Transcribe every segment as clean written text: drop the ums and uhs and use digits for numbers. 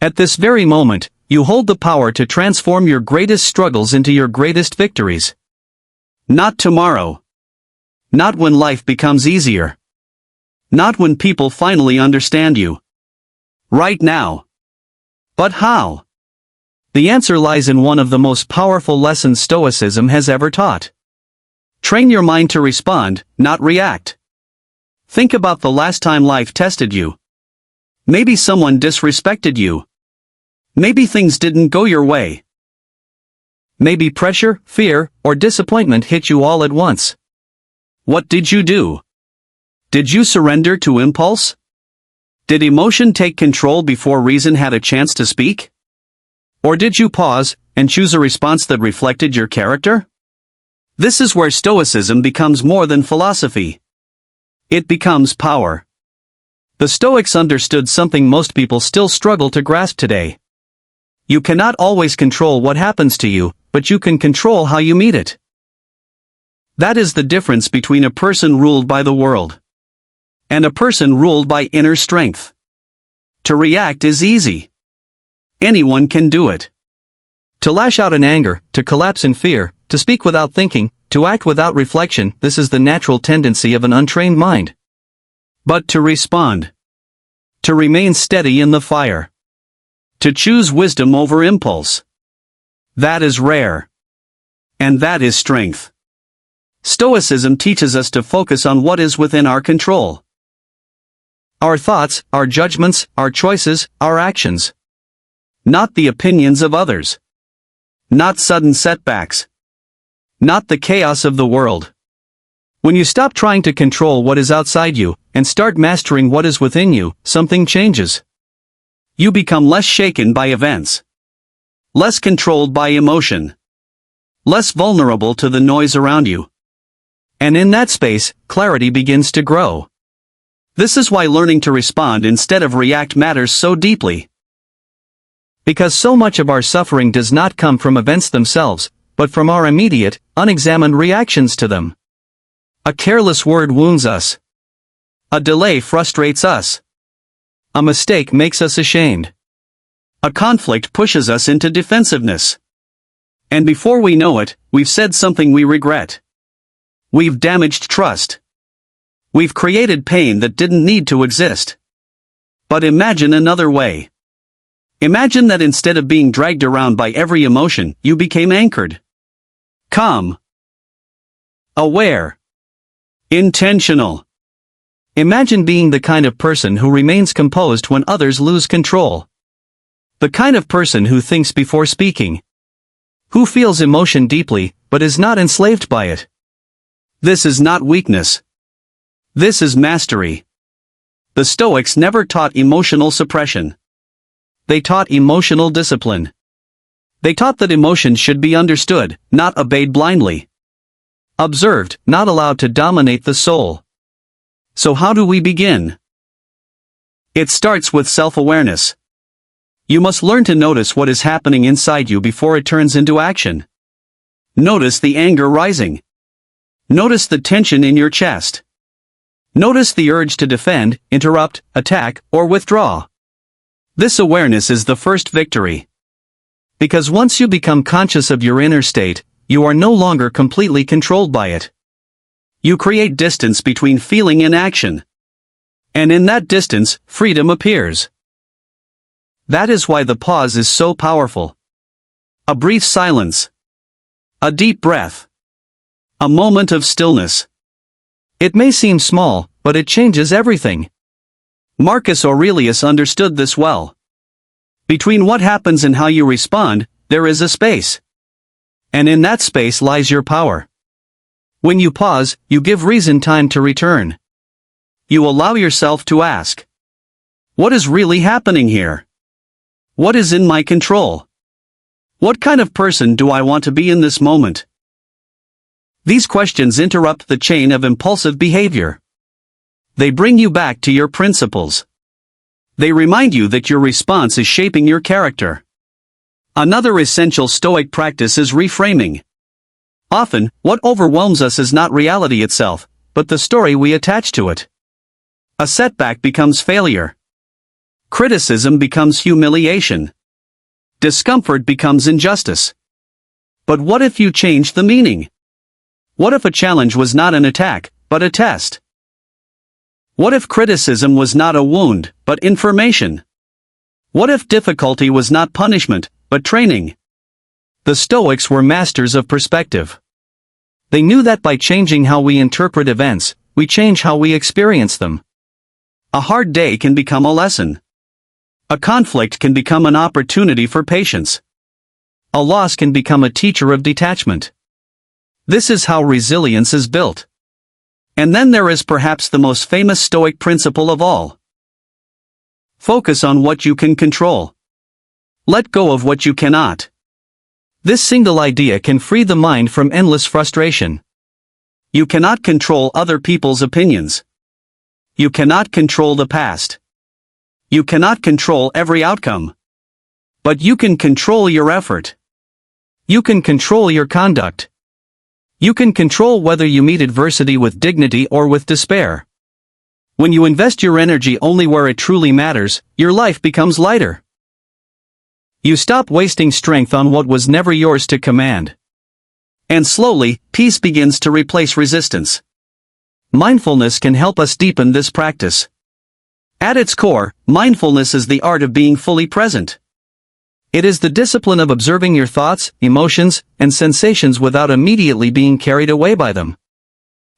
At this very moment, you hold the power to transform your greatest struggles into your greatest victories. Not tomorrow. Not when life becomes easier. Not when people finally understand you. Right now. But how? The answer lies in one of the most powerful lessons Stoicism has ever taught. Train your mind to respond, not react. Think about the last time life tested you. Maybe someone disrespected you. Maybe things didn't go your way. Maybe pressure, fear, or disappointment hit you all at once. What did you do? Did you surrender to impulse? Did emotion take control before reason had a chance to speak? Or did you pause and choose a response that reflected your character? This is where Stoicism becomes more than philosophy. It becomes power. The Stoics understood something most people still struggle to grasp today. You cannot always control what happens to you, but you can control how you meet it. That is the difference between a person ruled by the world and a person ruled by inner strength. To react is easy. Anyone can do it. To lash out in anger, to collapse in fear, to speak without thinking, to act without reflection, this is the natural tendency of an untrained mind. But to respond, to remain steady in the fire, to choose wisdom over impulse, that is rare. And that is strength. Stoicism teaches us to focus on what is within our control. Our thoughts, our judgments, our choices, our actions. Not the opinions of others. Not sudden setbacks. Not the chaos of the world. When you stop trying to control what is outside you, and start mastering what is within you, something changes. You become less shaken by events. Less controlled by emotion. Less vulnerable to the noise around you. And in that space, clarity begins to grow. This is why learning to respond instead of react matters so deeply. Because so much of our suffering does not come from events themselves, but from our immediate, unexamined reactions to them. A careless word wounds us. A delay frustrates us. A mistake makes us ashamed. A conflict pushes us into defensiveness. And before we know it, we've said something we regret. We've damaged trust. We've created pain that didn't need to exist. But imagine another way. Imagine that instead of being dragged around by every emotion, you became anchored. Calm. Aware. Intentional. Imagine being the kind of person who remains composed when others lose control. The kind of person who thinks before speaking. Who feels emotion deeply, but is not enslaved by it. This is not weakness. This is mastery. The Stoics never taught emotional suppression. They taught emotional discipline. They taught that emotions should be understood, not obeyed blindly. Observed, not allowed to dominate the soul. So how do we begin? It starts with self-awareness. You must learn to notice what is happening inside you before it turns into action. Notice the anger rising. Notice the tension in your chest. Notice the urge to defend, interrupt, attack, or withdraw. This awareness is the first victory. Because once you become conscious of your inner state, you are no longer completely controlled by it. You create distance between feeling and action. And in that distance, freedom appears. That is why the pause is so powerful. A brief silence. A deep breath. A moment of stillness. It may seem small, but it changes everything. Marcus Aurelius understood this well. Between what happens and how you respond, there is a space. And in that space lies your power. When you pause, you give reason time to return. You allow yourself to ask, what is really happening here? What is in my control? What kind of person do I want to be in this moment? These questions interrupt the chain of impulsive behavior. They bring you back to your principles. They remind you that your response is shaping your character. Another essential Stoic practice is reframing. Often, what overwhelms us is not reality itself, but the story we attach to it. A setback becomes failure. Criticism becomes humiliation. Discomfort becomes injustice. But what if you change the meaning? What if a challenge was not an attack, but a test? What if criticism was not a wound, but information? What if difficulty was not punishment, but training? The Stoics were masters of perspective. They knew that by changing how we interpret events, we change how we experience them. A hard day can become a lesson. A conflict can become an opportunity for patience. A loss can become a teacher of detachment. This is how resilience is built. And then there is perhaps the most famous Stoic principle of all. Focus on what you can control. Let go of what you cannot. This single idea can free the mind from endless frustration. You cannot control other people's opinions. You cannot control the past. You cannot control every outcome. But you can control your effort. You can control your conduct. You can control whether you meet adversity with dignity or with despair. When you invest your energy only where it truly matters, your life becomes lighter. You stop wasting strength on what was never yours to command. And slowly, peace begins to replace resistance. Mindfulness can help us deepen this practice. At its core, mindfulness is the art of being fully present. It is the discipline of observing your thoughts, emotions, and sensations without immediately being carried away by them.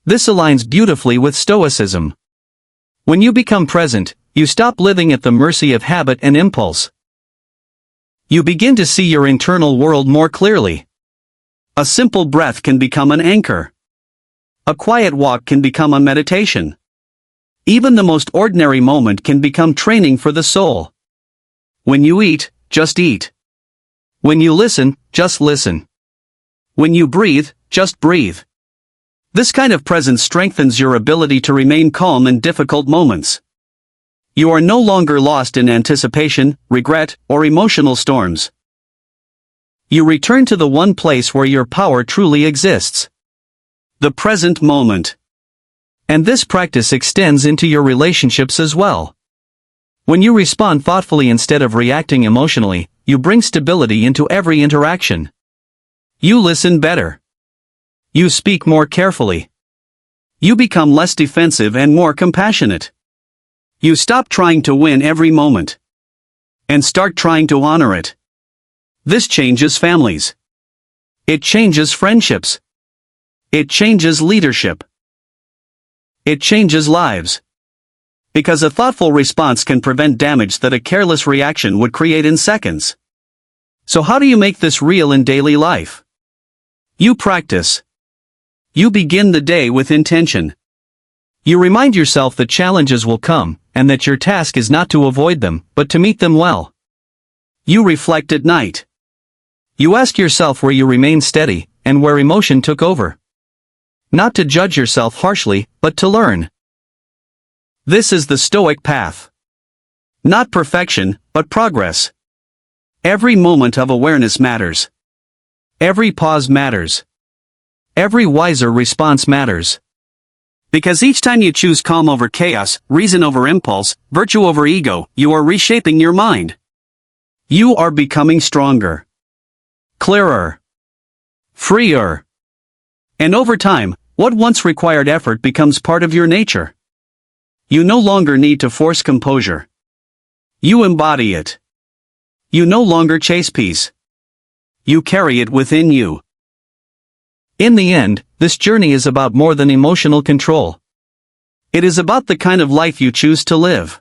This aligns beautifully with Stoicism. When you become present, you stop living at the mercy of habit and impulse. You begin to see your internal world more clearly. A simple breath can become an anchor. A quiet walk can become a meditation. Even the most ordinary moment can become training for the soul. When you eat, just eat. When you listen, just listen. When you breathe, just breathe. This kind of presence strengthens your ability to remain calm in difficult moments. You are no longer lost in anticipation, regret, or emotional storms. You return to the one place where your power truly exists. The present moment. And this practice extends into your relationships as well. When you respond thoughtfully instead of reacting emotionally, you bring stability into every interaction. You listen better. You speak more carefully. You become less defensive and more compassionate. You stop trying to win every moment. And start trying to honor it. This changes families. It changes friendships. It changes leadership. It changes lives. Because a thoughtful response can prevent damage that a careless reaction would create in seconds. So how do you make this real in daily life? You practice. You begin the day with intention. You remind yourself that challenges will come, and that your task is not to avoid them, but to meet them well. You reflect at night. You ask yourself where you remain steady, and where emotion took over. Not to judge yourself harshly, but to learn. This is the Stoic path. Not perfection, but progress. Every moment of awareness matters. Every pause matters. Every wiser response matters. Because each time you choose calm over chaos, reason over impulse, virtue over ego, you are reshaping your mind. You are becoming stronger. Clearer. Freer. And over time, what once required effort becomes part of your nature. You no longer need to force composure. You embody it. You no longer chase peace. You carry it within you. In the end, this journey is about more than emotional control. It is about the kind of life you choose to live.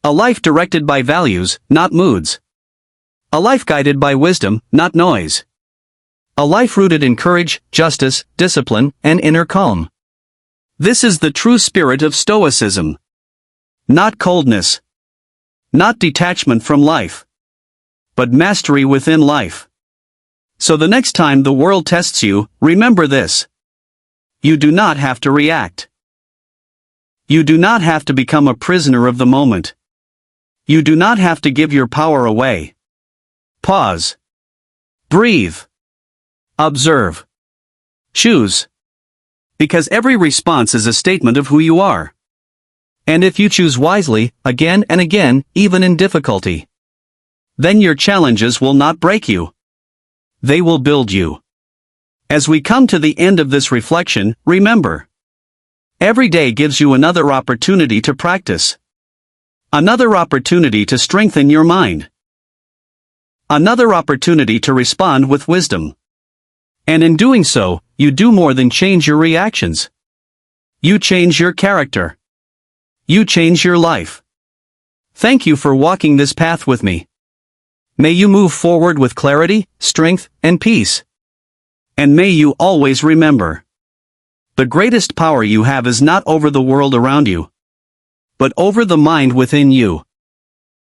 A life directed by values, not moods. A life guided by wisdom, not noise. A life rooted in courage, justice, discipline, and inner calm. This is the true spirit of Stoicism. Not coldness. Not detachment from life. But mastery within life. So the next time the world tests you, remember this. You do not have to react. You do not have to become a prisoner of the moment. You do not have to give your power away. Pause. Breathe. Observe. Choose. Because every response is a statement of who you are. And if you choose wisely, again and again, even in difficulty, then your challenges will not break you. They will build you. As we come to the end of this reflection, remember, every day gives you another opportunity to practice. Another opportunity to strengthen your mind. Another opportunity to respond with wisdom. And in doing so, you do more than change your reactions. You change your character. You change your life. Thank you for walking this path with me. May you move forward with clarity, strength, and peace. And may you always remember, the greatest power you have is not over the world around you, but over the mind within you.